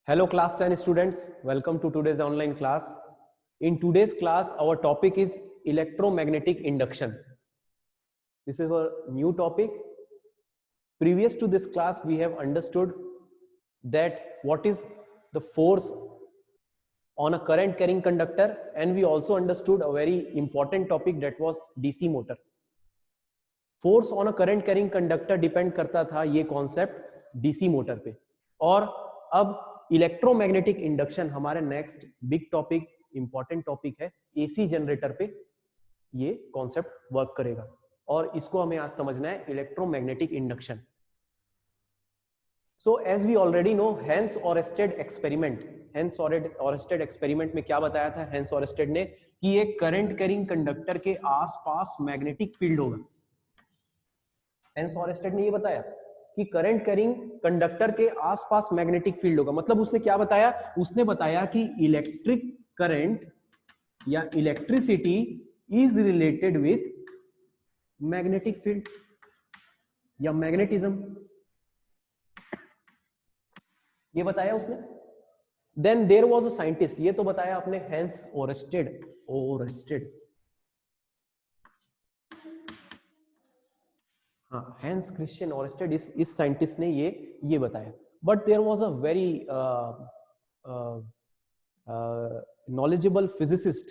Hello class 10 students, welcome to today's online class. In today's class, our topic is electromagnetic induction. This is a new topic. Previous to this class, we have understood that what is the force on a current carrying conductor, and we also understood a very important topic that was DC motor. Force on a current carrying conductor depend करता था ये concept DC motor पे, और अब electromagnetic induction हमारे next big topic, important topic है। AC generator पे ये कॉन्सेप्ट वर्क करेगा और इसको हमें आज समझना है, electromagnetic induction. So as we already know, hence Oersted experiment में क्या बताया था हेंस ऑरेस्टेड ने कि एक करंट कैरिंग कंडक्टर के आसपास मैग्नेटिक फील्ड होगा। हेंस ऑरेस्टेड ने ये बताया कि करंट कैरिंग कंडक्टर के आसपास मैग्नेटिक फील्ड होगा। मतलब उसने क्या बताया? उसने बताया कि इलेक्ट्रिक करंट या electricity is related with magnetic field या मैग्नेटिज्म, ये बताया उसने। Then there was a scientist, ये तो बताया आपने, Hans Oersted. Hans Christian Oersted, इस साइंटिस्ट ने ये बताया। But there was a very knowledgeable physicist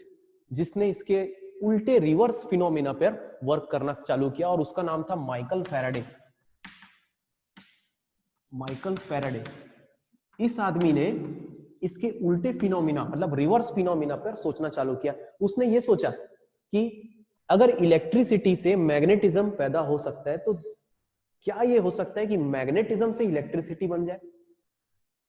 जिसने इसके उल्टे रिवर्स फिनोमिना पर वर्क करना चालू किया, और उसका नाम था माइकल फैराडे। माइकल फैराडे, इस आदमी ने इसके उल्टे फिनोमिना, मतलब रिवर्स फिनोमिना पर सोचना चालू किया। उसने ये सोचा कि अगर इलेक्ट्रिसिटी से मैग्नेटिज्म पैदा हो सकता है तो क्या ये हो सकता है कि मैग्नेटिज्म से इलेक्ट्रिसिटी बन जाए?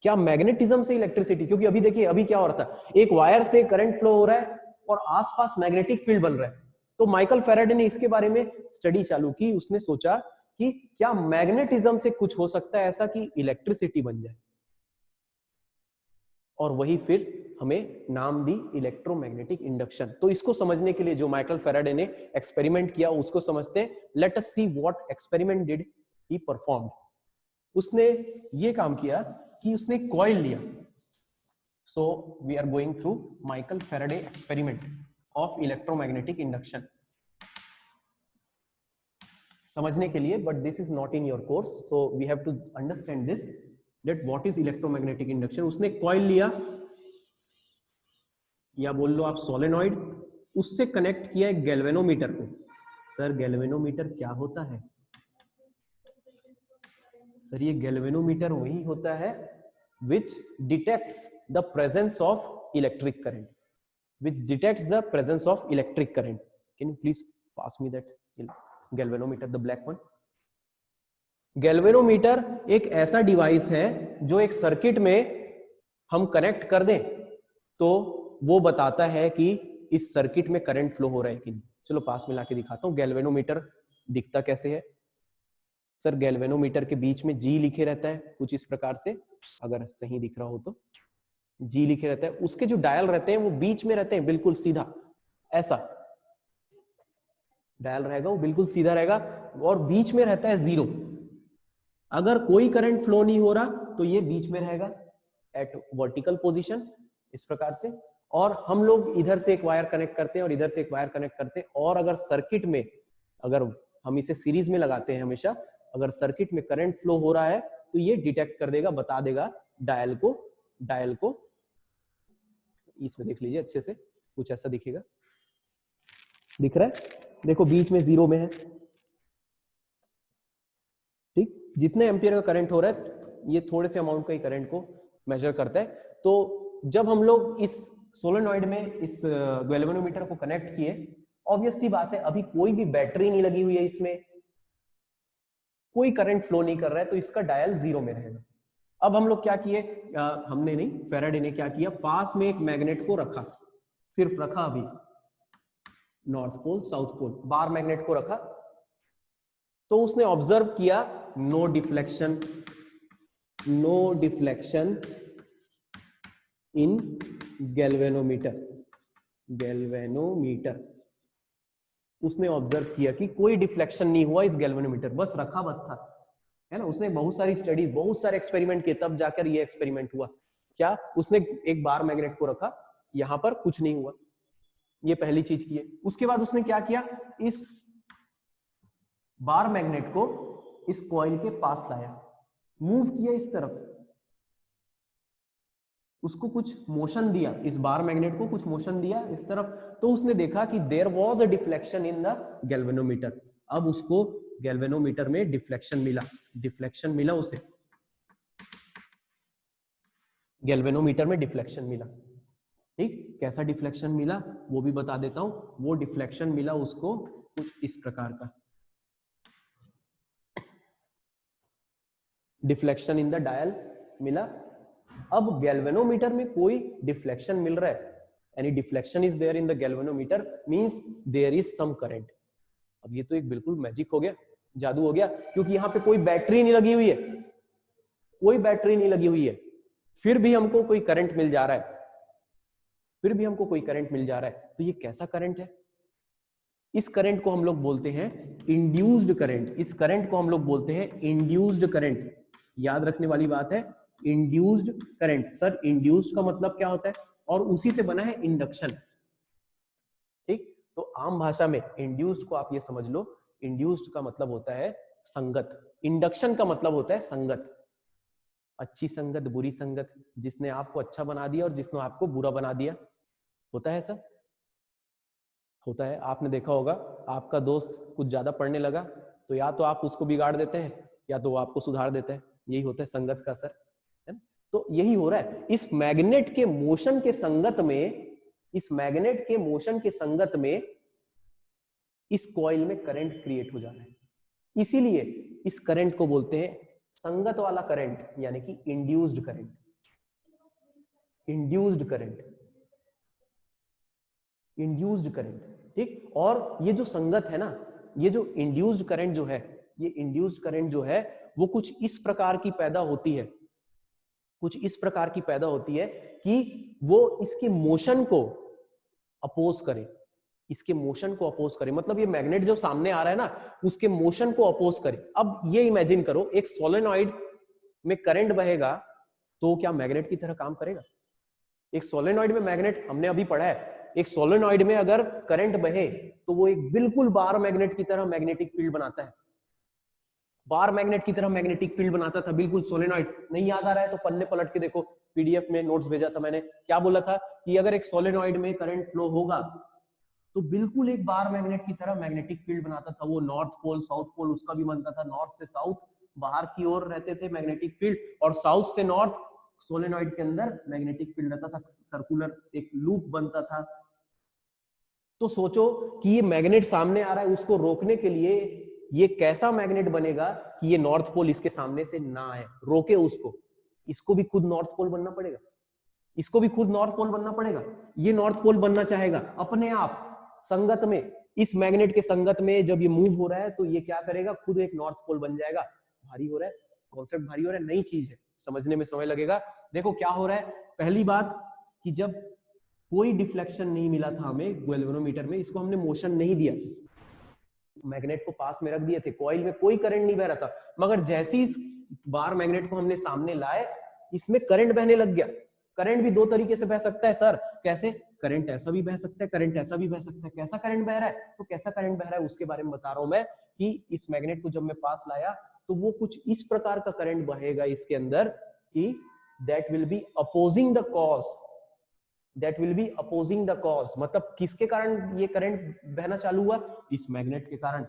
क्या मैग्नेटिज्म से इलेक्ट्रिसिटी, क्योंकि अभी देखिए अभी क्या हो रहा था, एक वायर से करंट फ्लो हो रहा है और आसपास मैग्नेटिक फील्ड बन रहा है। तो माइकल फैराडे ने इसके बारे में स्टडी चालू की। उसने सोचा कि क्या मैग्नेटिज्म से कुछ हो सकता है ऐसा कि इलेक्ट्रिसिटी बन जाए, और वही फिर हमें नाम दी इलेक्ट्रोमैग्नेटिक इंडक्शन। तो इसको समझने के लिए जो माइकल फैराडे ने एक्सपेरिमेंट किया उसको समझते हैं। Let us see what experiment did he performed. उसने ये काम किया कि उसने कॉइल लिया। So we are going through Michael Faraday experiment of electromagnetic induction समझने के लिए, but this is not in your course, so we have to understand this that what is electromagnetic induction. उसने कॉइल लिया, या बोल लो आप solenoid, उससे connect किया एक गैल्वेनोमीटर को। सर गैल्वेनोमीटर क्या होता है? सर ये गैल्वेनोमीटर वही होता है which detects the presence of electric current, which detects the presence of electric current. Can you please pass me that galvanometer, the black one? Galvanometer एक ऐसा डिवाइस है जो एक सर्किट में हम कनेक्ट कर दें तो वो बताता है कि इस सर्किट में करंट फ्लो हो रहा है कि नहीं। चलो पास में लाके दिखाता हूं गैल्वेनोमीटर दिखता कैसे है। सर गैल्वेनोमीटर के बीच में जी लिखे रहता है कुछ इस प्रकार से, अगर सही दिख रहा हो तो जी लिखे रहता है। उसके जो डायल रहते हैं वो बीच में रहते हैं, बिल्कुल सीधा ऐसा डायल रहेगा, वो बिल्कुल सीधा रहेगा, और बीच में रहता है जीरो। अगर कोई करंट फ्लो नहीं हो रहा तो ये बीच में रहेगा एट वर्टिकल पोजीशन इस प्रकार से, और हम लोग इधर से एक वायर कनेक्ट करते हैं और इधर से एक वायर कनेक्ट करते हैं। और अगर सर्किट में, अगर हम इसे सीरीज में लगाते हैं हमेशा, अगर सर्किट में करंट फ्लो हो रहा है तो ये डिटेक्ट कर देगा, बता देगा डायल को। इसमें देख लीजिए अच्छे से, कुछ ऐसा दिखेगा, दिख रहा है? देखो बीच में जीरो में है, ठीक। जितने एम्पियर का करंट हो रहा है ये थोड़े से अमाउंट का ही करंट को मेजर करता है। तो जब हम लोग इस सोलेनॉइड में इस गैल्वेनोमीटर को कनेक्ट किए, ऑब्वियस सी बात है अभी कोई भी बैटरी नहीं लगी हुई है, इसमें कोई करंट फ्लो नहीं कर रहा है, तो इसका डायल जीरो में रहेगा। अब हम लोग क्या किए, हमने नहीं, फैराडे ने क्या किया, पास में एक मैग्नेट को रखा, सिर्फ रखा, अभी north pole south pole bar magnet को रखा। तो उसने ऑब्जर्व किया नो डिफ्लेक्शन इन गैल्वेनोमीटर। उसने ऑब्जर्व किया कि कोई डिफ्लेक्शन नहीं हुआ इस गैल्वेनोमीटर, बस रखा बस था, है ना। उसने बहुत सारी स्टडीज, बहुत सारे एक्सपेरिमेंट किए, तब जाकर ये एक्सपेरिमेंट हुआ। क्या उसने एक बार मैग्नेट को रखा, यहां पर कुछ नहीं हुआ, ये पहली चीज की है। उसके बाद उसने क्या किया, इस बार मैग्नेट को इस कॉइल के पास लाया, मूव किया इस तरफ, उसको कुछ मोशन दिया, इस बार मैग्नेट को कुछ मोशन दिया इस तरफ, तो उसने देखा कि there was a deflection in the galvanometer. अब उसको गैल्वेनोमीटर में डिफ्लेक्शन मिला उसे, गैल्वेनोमीटर में डिफ्लेक्शन मिला। ठीक, कैसा डिफ्लेक्शन मिला वो भी बता देता हूं। वो डिफ्लेक्शन मिला उसको कुछ इस प्रकार का, डिफ्लेक्शन इन द डायल मिला। अब गैल्वेनोमीटर में कोई डिफ्लेक्शन मिल रहा है, यानी deflection is there in the galvanometer, means there is some current. अब ये तो एक बिल्कुल मैजिक हो गया, जादू हो गया, क्योंकि यहां पे कोई बैटरी नहीं लगी हुई है, कोई बैटरी नहीं लगी हुई है, फिर भी हमको कोई करंट मिल जा रहा है, फिर भी हमको कोई करंट मिल जा रहा है। तो ये कैसा करंट है? इस करंट को हम लोग बोलते हैं इंड्यूस्ड करंट। इस करंट को हम लोग बोलते हैं इंड्यूस्ड करंट। याद रखने वाली बात है, इंड्यूस्ड करंट। सर इंड्यूस्ड का मतलब क्या होता है? और उसी से बना है इंडक्शन। ठीक, तो आम भाषा में इंड्यूस्ड को आप ये समझ लो, इंड्यूस्ड का मतलब होता है संगत, इंडक्शन का मतलब होता है संगत। अच्छी संगत, बुरी संगत, जिसने आपको अच्छा बना दिया और जिसने आपको बुरा बना दिया, होता है ऐसा? होता है। आपने देखा होगा, आपका दोस्त कुछ ज्यादा पढ़ने लगा तो या तो आप उसको बिगाड़ देते हैं या तो वो आपको सुधार देता है। यही होता है संगत का असर, है ना? तो यही हो रहा है इस मैग्नेट के मोशन के संगत में, इस मैग्नेट के मोशन के संगत में इस कॉइल में करंट क्रिएट हो जा रहा है। इसीलिए इस करंट को बोलते हैं संगत वाला करंट, यानी कि induced current. Induced current, induced current. ठीक, और ये जो संगत है ना, ये जो इंड्यूस्ड करंट जो है, ये इंड्यूस्ड करंट जो है वो कुछ इस प्रकार की पैदा होती है, कुछ इस प्रकार की पैदा होती है कि वो इसके मोशन को अपोज करे, इसके मोशन को अपोज करे। मतलब ये मैग्नेट जो सामने आ रहा है ना, उसके मोशन को अपोज करे। अब ये इमेजिन करो, एक सोलेनॉइड में करंट बहेगा तो क्या मैग्नेट की तरह काम करेगा? एक सोलेनॉइड में मैग्नेट, हमने अभी पढ़ा है, एक सोलेनॉइड में अगर करंट बहे तो वो एक बिल्कुल बार मैग्नेट की तरह मैग्नेटिक फील्ड बनाता है, बार मैग्नेट की तरह मैग्नेटिक फील्ड बनाता था बिल्कुल सोलेनॉइड। नहीं याद आ रहा है तो पन्ने पलट के देखो, पीडीएफ में नोट्स भेजा था मैंने, क्या बोला था कि अगर एक सोलेनॉइड में करंट फ्लो होगा तो बिल्कुल एक बार मैग्नेट की तरह मैग्नेटिक फील्ड बनाता था। वो नॉर्थ पोल साउथ पोल उसका भी बनता था, नॉर्थ से साउथ बाहर की ओर रहते थे मैग्नेटिक फील्ड, और साउथ से नॉर्थ सोलेनॉइड के अंदर मैग्नेटिक फील्ड रहता था, सर्कुलर एक लूप बनता था। तो सोचो कि ये मैग्नेट सामने आ रहा है, उसको रोकने के लिए ये कैसा मैग्नेट बनेगा कि ये नॉर्थ पोल इसके सामने से ना आए, रोके उसको। इसको भी खुद नॉर्थ पोल बनना पड़ेगा, इसको भी खुद नॉर्थ पोल बनना पड़ेगा। ये नॉर्थ पोल बनना चाहेगा अपने आप संगत में, इस मैग्नेट के संगत में जब ये मूव हो रहा है तो ये क्या करेगा, खुद एक नॉर्थ पोल बन जाएगा। भारी हो रहा है कॉन्सेप्ट, भारी हो रहा है, नई चीज है, समझने में समय लगेगा। देखो क्या हो रहा है, पहली बात कि जब कोई डिफ्लेक्शन नहीं मिला था हमें गैल्वेनोमीटर में, इसको हमने मोशन नहीं दिया, मैग्नेट को पास में रख दिए थे, कॉइल में कोई करंट नहीं बह रहा था, मगर जैसे इस बार मैग्नेट को हमने सामने लाए, इसमें करंट बहने लग गया। करंट भी दो तरीके से बह सकता है सर, कैसे? करंट ऐसा भी बह सकता है, करंट ऐसा भी बह सकता है। कैसा करंट बह रहा है? तो कैसा करंट बह रहा है उसके बारे में बता रहा हूं मैं, कि इस मैग्नेट को जब मैं पास लाया तो वो कुछ इस प्रकार का करंट बहेगा इसके अंदर कि that will be opposing the cause, that will be opposing the cause. मतलब किसके कारण ये करंट बहना चालू हुआ? इस मैग्नेट के कारण।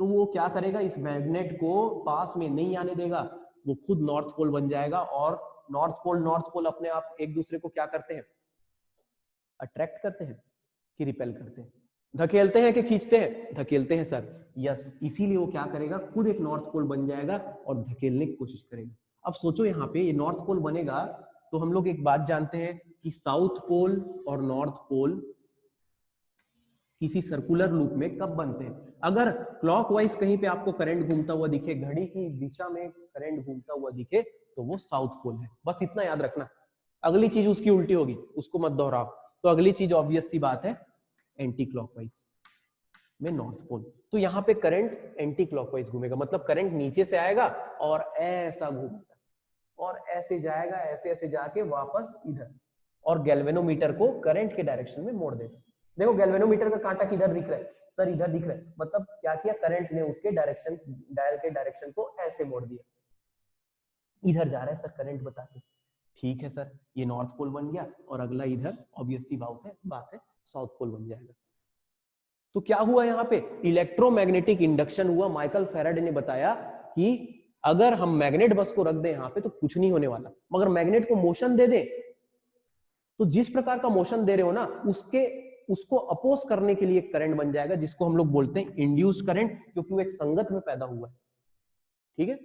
तो वो क्या करेगा, इस मैग्नेट को पास में नहीं आने देगा, वो खुद नॉर्थ पोल बन जाएगा। और नॉर्थ पोल अपने आप एक दूसरे को क्या करते हैं, अट्रैक्ट करते हैं कि रिपेल करते हैं, धकेलते हैं कि खींचते हैं? धकेलते हैं सर, यस। इसीलिए वो क्या करेगा, खुद एक नॉर्थ पोल बन जाएगा और धकेलने की कोशिश करेगा। अब सोचो यहाँ पे ये नॉर्थ पोल बनेगा तो हम लोग एक बात जानते हैं कि साउथ पोल और नॉर्थ पोल किसी सर्कुलर लूप में कब बनते हैं? अगर क्लॉकवाइज कहीं पे आपको करंट घूमता हुआ दिखे, घड़ी की दिशा में करंट घूमता हुआ दिखे, तो वो साउथ पोल है, बस इतना याद रखना। अगली चीज उसकी उल्टी होगी, उसको मत दोहराओ। तो अगली चीज ऑब्वियस सी बात है, एंटी क्लॉकवाइज में नॉर्थ पोल। तो यहाँ पे करंट एंटी क्लॉकवाइज घूमेगा, मतलब करंट नीचे से आएगा और ऐसा घूमेगा और ऐसे जाएगा, ऐसे ऐसे जाके वापस इधर, और गैल्वेनोमीटर को करंट के डायरेक्शन में मोड़ देगा। देखो गैल्वेनोमीटर का कांटा किधर दिख रहा है सर, इधर दिख रहा है, मतलब क्या किया, करंट ने उसके डायरेक्शन, डायल के डायरेक्शन को ऐसे मोड़ दिया, इधर जा रहा है सर करंट बता के। ठीक है सर, ये नॉर्थ पोल बन गया, और अगला इधर ऑब्वियस सी बात है साउथ पोल बन जाएगा। तो क्या हुआ यहाँ पे, इलेक्ट्रोमैग्नेटिक इंडक्शन हुआ। माइकल फैराडे ने बताया कि अगर हम मैग्नेट बस को रख दें यहाँ पे तो कुछ नहीं होने वाला, मगर मैग्नेट को मोशन दे दे तो जिस प्रकार का मोशन दे रहे हो ना उसको अपोज करने के लिए करंट बन जाएगा, जिसको हम लोग बोलते हैं इंड्यूस करंट, क्योंकि वो एक संगत में पैदा हुआ है। ठीक है,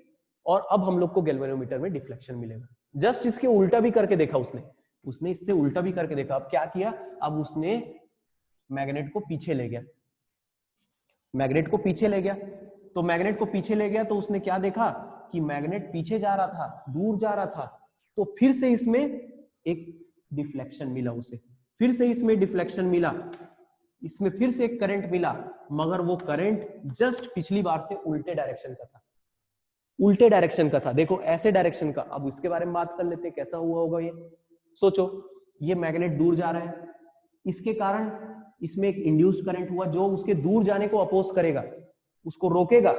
और अब हम लोग को गैल्वेनोमीटर में डिफ्लेक्शन मिलेगा। जस्ट इसके उल्टा भी करके देखा उसने इससे उल्टा भी करके देखा। अब क्या किया, अब उसने मैग्नेट को पीछे ले गया, मैग्नेट को पीछे ले गया, तो मैग्नेट को पीछे ले गया तो उसने क्या देखा कि मैग्नेट पीछे जा रहा था, दूर जा रहा था, तो फिर से इसमें एक डिफ्लेक्शन मिला उसे, फिर से इसमें डिफ्लेक्शन मिला, इसमें फिर से एक करंट मिला, मगर वो करंट जस्ट पिछली बार से उल्टे डायरेक्शन का था, उल्टे डायरेक्शन का था। देखो ऐसे डायरेक्शन का। अब इसके बारे में बात कर लेते हैं, कैसा हुआ होगा ये। सोचो, ये मैग्नेट दूर जा रहा है, इसके कारण इसमें एक इंड्यूस करंट हुआ जो उसके दूर जाने को अपोज करेगा, उसको रोकेगा।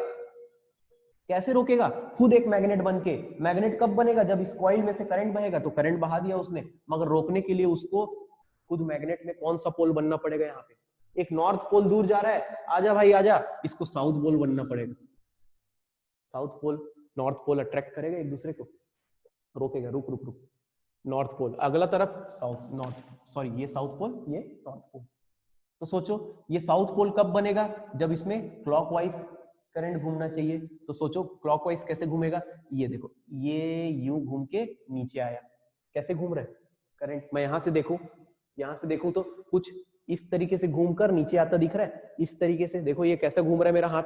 कैसे रोकेगा, खुद एक मैग्नेट बन के। मैग्नेट कब बनेगा, जब इस कॉइल में से करंट बहेगा, तो करंट बहा दिया उसने, मगर रोकने के लिए उसको खुद मैग्नेट में कौन सा पोल बनना पड़ेगा, यहाँ पे एक नॉर्थ पोल दूर जा रहा है, आजा भाई आजा, इसको साउथ पोल बनना पड़ेगा। South pole north pole attract करेगा एक दूसरे को, रोकेगा, रुक रुक रुक, नॉर्थ पोल अगला तरफ, साउथ नॉर्थ, सॉरी ये साउथ पोल, ये नॉर्थ पोल। तो सोचो ये साउथ पोल कब बनेगा, जब इसमें क्लॉकवाइज करंट घूमना चाहिए। तो सोचो क्लॉकवाइज कैसे घूमेगा, ये देखो, ये यूं घूम के नीचे आया, कैसे घूम रहा है करंट, मैं यहां से देखूं तो कुछ इस तरीके से घूमकर नीचे आता दिख रहा है, इस तरीके से। देखो ये कैसा घूम रहा है, मेरा हाथ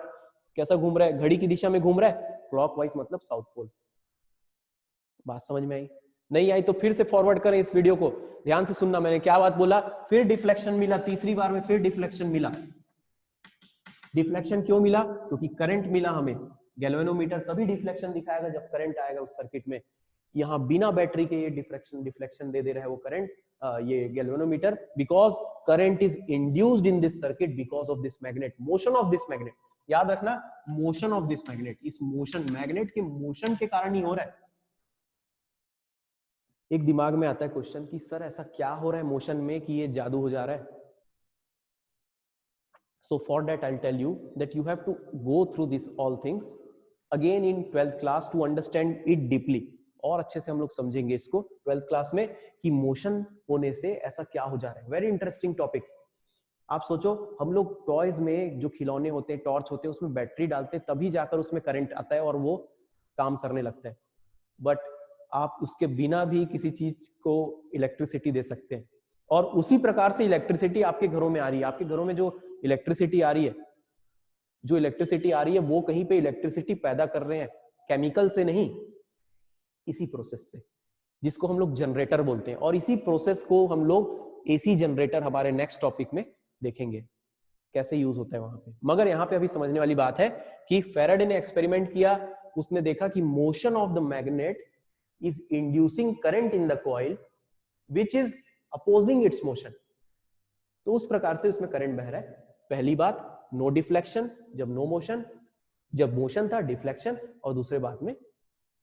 कैसा घूम रहा है, घड़ी की दिशा में घूम रहा है, क्लॉकवाइज मतलब साउथ पोल। बात समझ में आई? नहीं आई तो फिर से फॉरवर्ड करें इस वीडियो को, ध्यान से सुनना, मैंने क्या बात बोला। फिर डिफ्लेक्शन मिला, तीसरी बार में फिर डिफ्लेक्शन मिला। डिफ्लेक्शन क्यों मिला, क्योंकि करंट मिला हमें। गैल्वेनोमीटर तभी डिफ्लेक्शन दिखाएगा जब करंट आएगा उस सर्किट में। यहाँ बिना बैटरी के ये डिफ्लेक्शन दे रहा है वो करंट, ये galvanometer, because current is induced in this circuit because of this magnet, motion of this magnet. याद रखना, मोशन ऑफ दिस मैग्नेट, इस मोशन, मैग्नेट के मोशन के कारण ही हो रहा है। एक दिमाग में आता है क्वेश्चन कि सर ऐसा क्या हो रहा है मोशन में कि ये जादू हो जा रहा है। So for that I'll tell you that you have to go through this all things again in 12th class to understand it deeply। और अच्छे से हम लोग समझेंगे इसको 12th क्लास में कि मोशन होने से ऐसा क्या हो जा रहा है। Very interesting topics. आप सोचो, हम लोग टॉयज में जो खिलौने होते हैं, टॉर्च होते हैं, उसमें बैटरी डालते हैं तभी जाकर उसमें करंट आता है और वो काम करने लगता है। बट आप उसके बिना भी किसी चीज को इलेक्ट्रिसिटी दे सकते हैं, और उसी प्रकार से इलेक्ट्रिसिटी आपके घरों में आ रही है। आपके घरों में जो इलेक्ट्रिसिटी आ रही है, वो कहीं पे इलेक्ट्रिसिटी पैदा कर रहे हैं, केमिकल से नहीं, इसी प्रोसेस से, जिसको हम लोग जनरेटर बोलते हैं। और इसी प्रोसेस को हम लोग एसी जनरेटर हमारे नेक्स्ट टॉपिक में देखेंगे कैसे यूज होता है वहां पे। मगर यहाँ पे अभी समझने वाली बात है कि फैराडे ने एक्सपेरिमेंट किया, उसने देखा कि motion of the magnet is inducing current in the coil which is opposing its motion। तो उस प्रकार से उसमें करंट बह रहा है। पहली बात, नो डिफ्लेक्शन जब नो मोशन, जब मोशन था डिफ्लेक्शन, और दूसरे बात में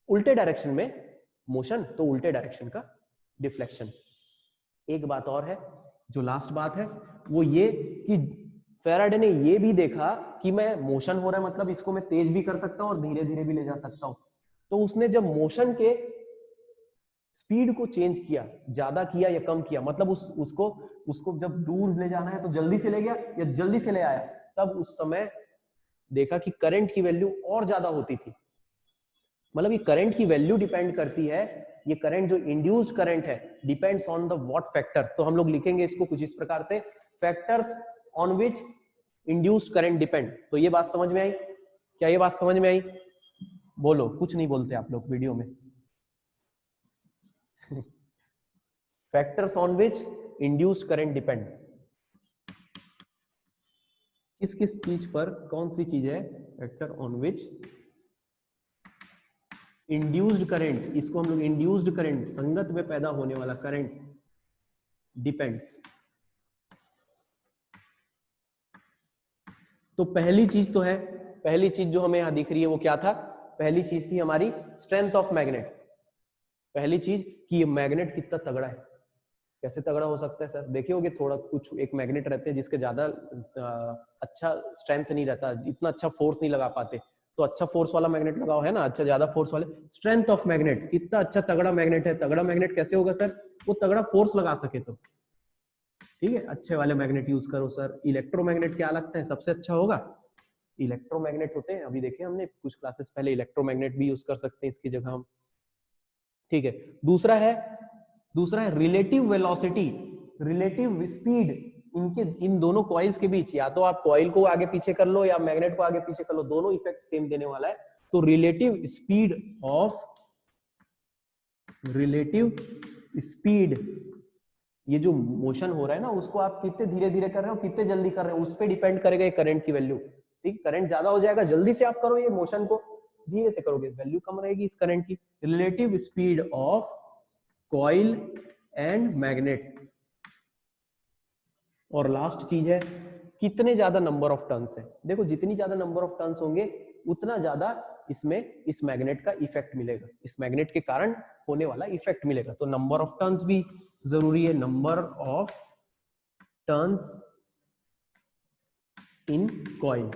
उल्टे डायरेक्शन में मोशन तो उल्टे डायरेक्शन का डिफ्लेक्शन। एक बात और है, जो लास्ट बात है वो ये कि फैराडे ने ये भी देखा कि मैं मोशन हो रहा है मतलब इसको मैं तेज भी कर सकता हूं और धीरे धीरे भी ले जा सकता हूं। तो उसने जब मोशन के स्पीड को चेंज किया, ज्यादा किया या कम किया, मतलब उसको जब दूर ले जाना है तो जल्दी से ले गया या जल्दी से ले आया, तब उस समय देखा कि करंट की वैल्यू और ज्यादा होती थी। मतलब ये करंट की वैल्यू डिपेंड करती है, ये करंट जो इंड्यूस्ड करंट है depends on the what factor. तो हम लोग लिखेंगे इसको कुछ इस प्रकार से, factors on which induced current depend. तो ये बात समझ में आई? क्या ये बात समझ में आई? बोलो, कुछ नहीं बोलते आप लोग वीडियो में। Factors on which induced current depend, किस किस चीज पर, कौन सी चीज है factor on which induced current, इसको हम लोग इंड्यूस्ड करंट, संगत में पैदा होने वाला करंट, डिपेंड्स। तो पहली चीज तो है, पहली चीज जो हमें यहां दिख रही है वो क्या था? पहली चीज थी हमारी स्ट्रेंथ ऑफ मैग्नेट। पहली चीज कि ये मैग्नेट कितना तगड़ा है। कैसे तगड़ा हो सकता है सर? देखिए होगे थोड़ा कुछ एक मैग्नेट रहते हैं जिसके ज्यादा अच्छा स्ट्रेंथ नहीं रहता, इतना अच्छा फोर्स नहीं लगा पाते, तो अच्छा फोर्स वाला मैग्नेट लगाओ, है ना, अच्छा ज्यादा फोर्स वाले। स्ट्रेंथ ऑफ मैग्नेट, कितना अच्छा तगड़ा मैग्नेट है। तगड़ा मैग्नेट कैसे होगा सर? वो तगड़ा फोर्स लगा सके तो, ठीक है, अच्छे वाले मैग्नेट यूज करो सर। इलेक्ट्रोमैग्नेट क्या लगता है सबसे अच्छा होगा? इलेक्ट्रोमैग्नेट होते हैं, अभी देखे हमने कुछ क्लासेस पहले, इलेक्ट्रोमैग्नेट भी यूज कर सकते हैं इसकी जगह हम, ठीक है। दूसरा है रिलेटिव वेलोसिटी, रिलेटिव स्पीड इनके, इन दोनों कॉइल्स के बीच, या तो आप कॉइल को आगे पीछे कर लो या मैग्नेट को आगे पीछे कर लो, दोनों इफेक्ट सेम देने वाला है। तो रिलेटिव स्पीड, ये जो मोशन हो रहा है ना, उसको आप कितने धीरे धीरे कर रहे हो, कितने जल्दी कर रहे हो, उस पर डिपेंड करेगा ये करंट की वैल्यू, ठीक। करंट ज्यादा हो जाएगा, जल्दी से आप करो ये मोशन को, धीरे से करोगे वैल्यू कम रहेगी इस करंट की। Relative speed of coil and magnet. और लास्ट चीज है कितने ज्यादा नंबर ऑफ टर्न्स है। देखो जितनी ज्यादा नंबर ऑफ टर्न्स होंगे उतना ज्यादा इसमें इस मैग्नेट का इफेक्ट मिलेगा, इस मैग्नेट के कारण होने वाला इफेक्ट मिलेगा। तो नंबर ऑफ टर्न्स भी जरूरी है, number of turns in coil.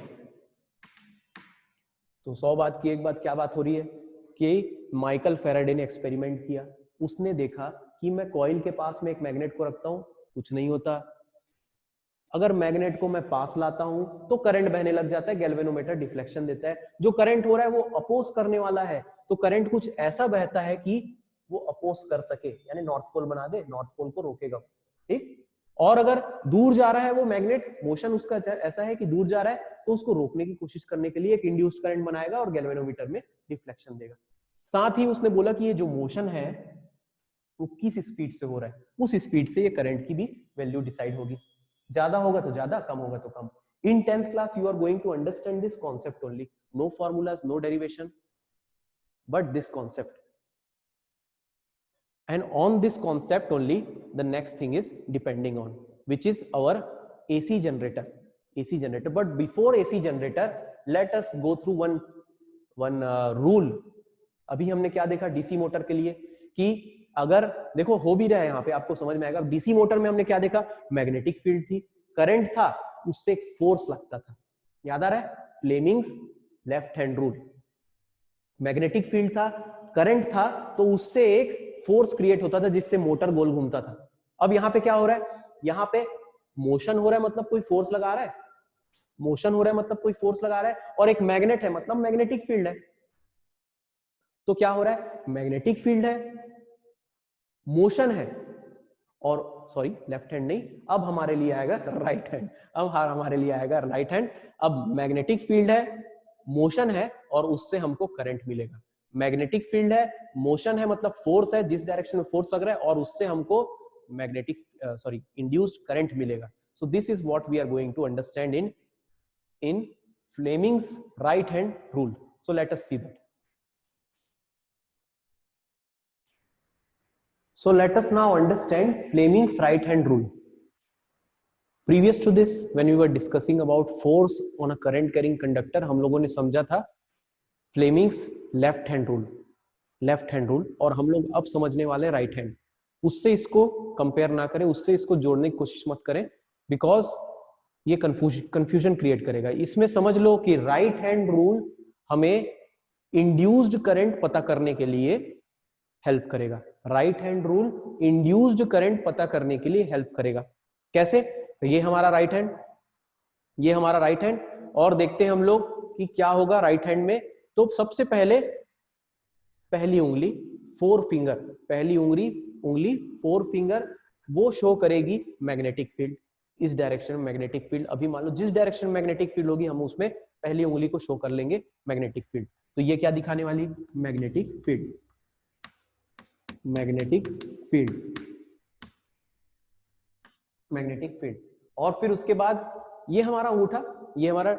तो 100 बात की एक बात क्या बात हो रही है कि माइकल फैराडे ने एक्सपेरिमेंट किया, उसने देखा कि मैं कॉइल के पास में एक मैग्नेट को रखता हूं, कुछ नहीं होता। अगर मैग्नेट को मैं पास लाता हूं तो करंट बहने लग जाता है, गैल्वेनोमीटर डिफ्लेक्शन देता है, जो करंट हो रहा है वो अपोज करने वाला है, तो करंट कुछ ऐसा बहता है कि वो अपोज कर सके, यानी नॉर्थ पोल बना दे, नॉर्थ पोल को रोकेगा, ठीक। और अगर दूर जा रहा है वो मैग्नेट, मोशन उसका ऐसा है कि दूर जा रहा है, तो उसको रोकने की कोशिश करने के लिए एक इंड्यूस्ड करंट बनाएगा और गैल्वेनोमीटर में डिफ्लेक्शन देगा। साथ ही उसने बोला कि ये जो मोशन है वो किस स्पीड से हो रहा है, उस स्पीड से ये करंट की भी वैल्यू डिसाइड होगी, ज्यादा होगा तो ज्यादा, कम होगा तो कम। In 10th class you are going to understand this concept only, no formulas, no derivation, but this concept, and on this concept only the next thing is depending on, which is our AC generator. But before AC generator let us go through one rule. अभी हमने क्या देखा DC motor के लिए कि अगर देखो हो भी रहा है, यहाँ पे आपको समझ में आएगा। डीसी मोटर में हमने क्या देखा? मैग्नेटिक फील्ड थी, करंट था, उससे एक फोर्स लगता था, याद आ रहा है? Fleming's left hand rule. Magnetic field था, करंट था, तो उससे एक फोर्स क्रिएट होता था जिससे मोटर गोल घूमता था। अब यहाँ पे क्या हो रहा है? यहाँ पे मोशन हो रहा है मतलब कोई फोर्स लगा रहा है, मोशन हो रहा है मतलब कोई फोर्स लगा रहा है, और एक मैग्नेट है मतलब मैग्नेटिक फील्ड है। तो क्या हो रहा है? मैग्नेटिक फील्ड है, मोशन है, और सॉरी लेफ्ट हैंड नहीं, अब हमारे लिए आएगा राइट हैंड, अब हमारे लिए आएगा राइट हैंड। अब मैग्नेटिक फील्ड है, मोशन है, और उससे हमको करंट मिलेगा। मैग्नेटिक फील्ड है, मोशन है मतलब फोर्स है, जिस डायरेक्शन में फोर्स लग रहा है, और उससे हमको मैग्नेटिक इंड्यूस्ड करंट मिलेगा। So this is what we are going to understand in Fleming's right hand rule. So let us see that. So let us now understand Fleming's right hand rule. Previous to this, when we were discussing about force on a current carrying conductor, हम लोगों ने समझा था Fleming's left hand rule, और हम लोग अब समझने वाले राइट हैंड। उससे इसको कंपेयर ना करें, उससे इसको जोड़ने की कोशिश मत करें, बिकॉज ये कंफ्यूजन क्रिएट करेगा। इसमें समझ लो कि राइट हैंड रूल हमें इंड्यूस्ड करंट पता करने के लिए हेल्प करेगा। Right hand rule induced current पता करने के लिए हेल्प करेगा। कैसे? तो ये हमारा राइट हैंड, ये हमारा राइट हैंड, और देखते हैं हम लोग कि क्या होगा राइट हैंड में। तो सबसे पहले पहली उंगली फोर फिंगर, पहली उंगली फोर फिंगर, वो शो करेगी मैग्नेटिक फील्ड, इस डायरेक्शन में मैग्नेटिक फील्ड। अभी मान लो जिस डायरेक्शन में मैग्नेटिक फील्ड होगी हम उसमें पहली उंगली को शो कर लेंगे मैग्नेटिक फील्ड। तो ये क्या दिखाने वाली? Magnetic field, magnetic field, magnetic field. और फिर उसके बाद ये हमारा अंगूठा, ये हमारा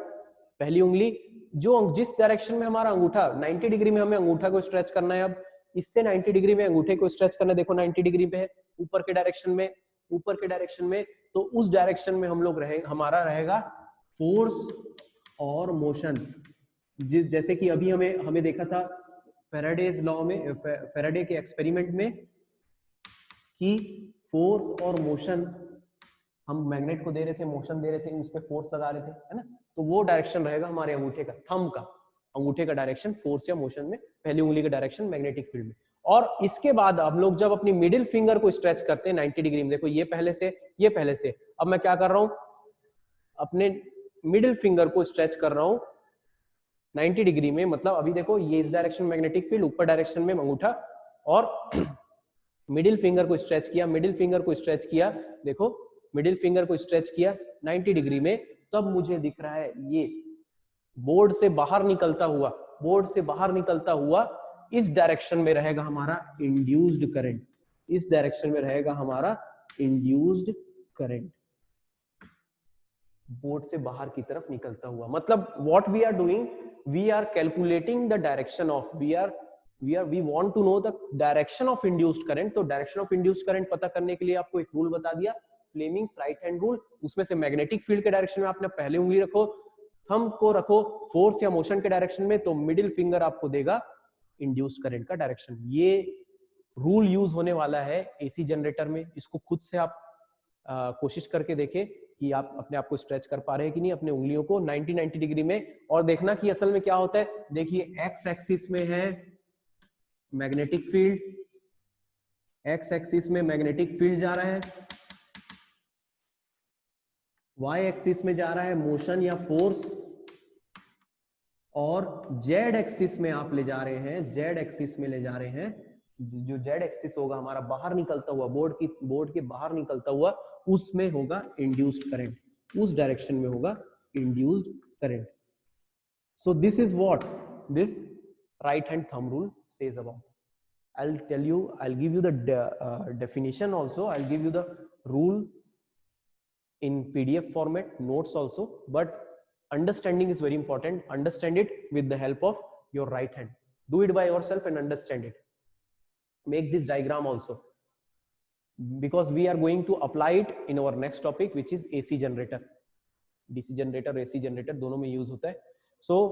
पहली उंगली जो जिस डायरेक्शन में हमारा अंगूठा 90 डिग्री में हमें अंगूठा को स्ट्रेच करना है, अब इससे 90 डिग्री में अंगूठे को स्ट्रेच करना है, देखो 90 डिग्री पे है ऊपर के डायरेक्शन में, ऊपर के डायरेक्शन में, तो उस डायरेक्शन में हम लोग हमारा रहेगा फोर्स और मोशन। जैसे कि अभी हमें देखा था फैराडेज लॉ में, फैराडे के एक्सपेरिमेंट में, कि फोर्स और मोशन, हम मैग्नेट को दे रहे थे, मोशन दे रहे थे, उस पर फोर्स लगा रहे थे, है ना, तो वो डायरेक्शन रहेगा हमारे अंगूठे का, थंब का, अंगूठे का डायरेक्शन फोर्स या मोशन में, पहली उंगली का डायरेक्शन मैग्नेटिक फील्ड में। और इसके बाद हम लोग जब अपनी मिडिल फिंगर को स्ट्रेच करते हैं 90 डिग्री में, देखो ये पहले से, ये पहले से, अब मैं क्या कर रहा हूं, अपने मिडिल फिंगर को स्ट्रेच कर रहा हूं 90 डिग्री में, मतलब अभी देखो ये इस डायरेक्शन मैग्नेटिक फील्ड, ऊपर डायरेक्शन में अंगूठा, और मिडिल फिंगर को स्ट्रेच किया, मिडिल फिंगर को स्ट्रेच किया, देखो मिडिल फिंगर को स्ट्रेच किया 90 डिग्री में, तब मुझे दिख रहा है ये बोर्ड से बाहर निकलता हुआ, बोर्ड से बाहर निकलता हुआ इस डायरेक्शन में रहेगा हमारा इंड्यूस्ड करंट, इस डायरेक्शन में रहेगा हमारा इंड्यूस्ड करंट, बोर्ड से बाहर की तरफ निकलता हुआ। मतलब what we are doing, we are calculating the direction of, we want to know the direction of induced current। तो डायरेक्शन ऑफ इंड्यूस्ड करंट पता करने के लिए आपको एक रूल बता दिया, फ्लेमिंग्स राइट हैंड रूल, उसमें से मैग्नेटिक फील्ड के डायरेक्शन में आपने पहले उंगली रखो, थंब को रखो फोर्स या मोशन के डायरेक्शन में, तो मिडिल फिंगर आपको देगा इंड्यूस्ड करंट का डायरेक्शन। ये रूल यूज होने वाला है एसी जनरेटर में, इसको खुद से आप कोशिश करके देखें कि आप अपने आप को स्ट्रेच कर पा रहे हैं कि नहीं अपने उंगलियों को 90 डिग्री में, और देखना कि असल में क्या होता है। देखिए एक्स एक्सिस में है मैग्नेटिक फील्ड, एक्स एक्सिस में मैग्नेटिक फील्ड जा रहा है, वाई एक्सिस में जा रहा है मोशन या फोर्स, और जेड एक्सिस में आप ले जा रहे हैं, जेड एक्सिस में ले जा रहे हैं, जो जेड एक्सिस होगा हमारा बाहर निकलता हुआ, बोर्ड के बाहर निकलता हुआ, उसमें होगा इंड्यूस्ड करंट, उस डायरेक्शन में होगा induced current. So this is what this right hand thumb rule says about. I'll tell you, I'll give you the definition also, I'll give you the rule in PDF format, notes also, but understanding is very important. Understand it with the help of your right hand. Do it by yourself and understand it. Make this diagram also, because we are going to apply it in our next topic, which is AC generator. DC generator, AC generator दोनों में use होता है. So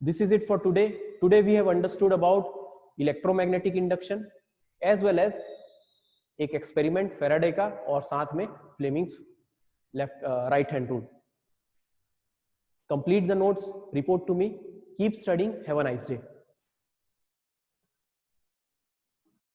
this is it for today. Today we have understood about electromagnetic induction as well as एक experiment Faraday का, और साथ में Fleming's left right hand rule. Complete the notes, report to me, keep studying, have a nice day.